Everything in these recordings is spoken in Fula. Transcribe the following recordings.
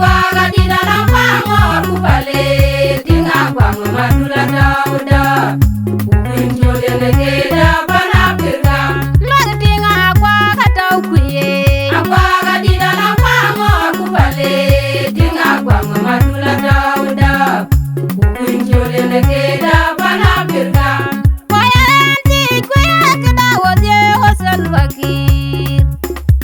Akwaga di dalam pangor kupale tinga kwang madula dauda ubin jole negeda panapirga Laga tinga akwaga tau kuye. Akwaga di dalam pangor kupale tinga kwang madula dauda ubin jole negeda panapirga Koyanti kuya kada wode hosan wakir.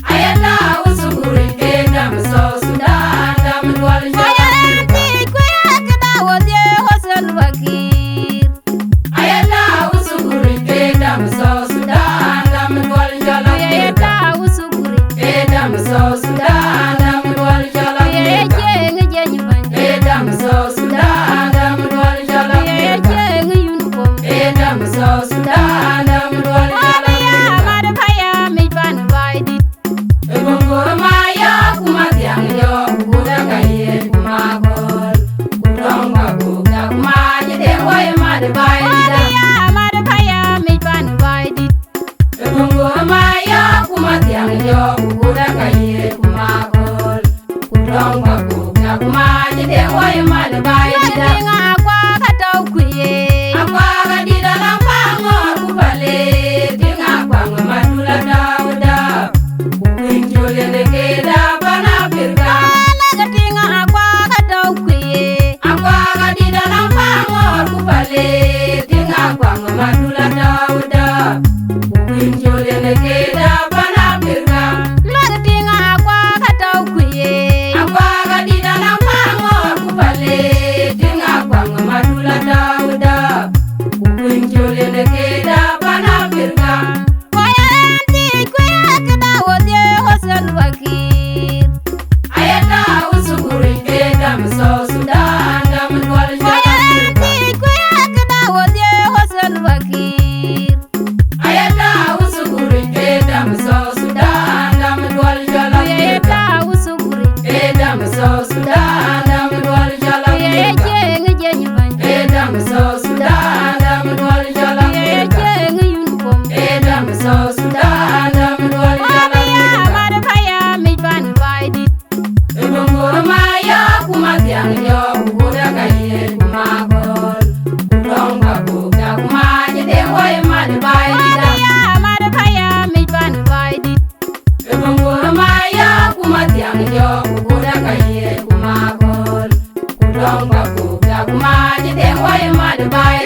ayata usuguri keda mso sudan dam dual Koyanti kuya kada wode hosan wakir. ayata usuguri keda mso sudan dam dual jala Yeta usuguri. Edam so sudan dam dual jala Yeje ngejenyi banje. Edam so sudan dam dual jala Yeje ngeyuniform. Edam so sudan dam dual jala Obeya madapaya mipan baidit. Ebongor maya kumatiang yo kuda kaye kumagol Kudong babu da kumaje de hoy mad bai da Obeya madapaya mipan baidit. Ebongor maya kumatiang yo kuda kaye kumagol Kudong babu da kumaje de hoy mad bai Laga da tinga akwaga tau kuye. Akwaga di dalam pangor kupale tinga kwang madula dauda Ubin jole negeda panapirga Laga tinga akwaga tau kuye. Akwaga di dalam pangor kupale tinga kwang madula dauda Ubin jole negeda panapirga Laga tinga akwaga tau kuye. Akwaga di dalam pangor kupale tinga kwang madula dauda Ubin jole negeda panapirga Koyanti kuya kada wode hosan wakir. ayata usuguri kedam so sudan dam dual jala Koyanti kuya kada wode hosan wakir. ayata usuguri kedam so sudan dam dual jala Yeta usuguri. kedam so sudan dam dual jala Yeje ngejenyi banje. kedam so sudan dam dual jala Yeje ngeyuniform. kedam so sudan dam dual jala Obeya madapaya mipan baidit. Ebongor maya kumatiang yo kuda kaye kumagol Kudong babu da kumaje de hoy mad bai da Obeya madapaya mipan baidit. Ebongor maya kumatiang yo kuda kaye kumagol Kudong babu da kumaje de hoy mad bai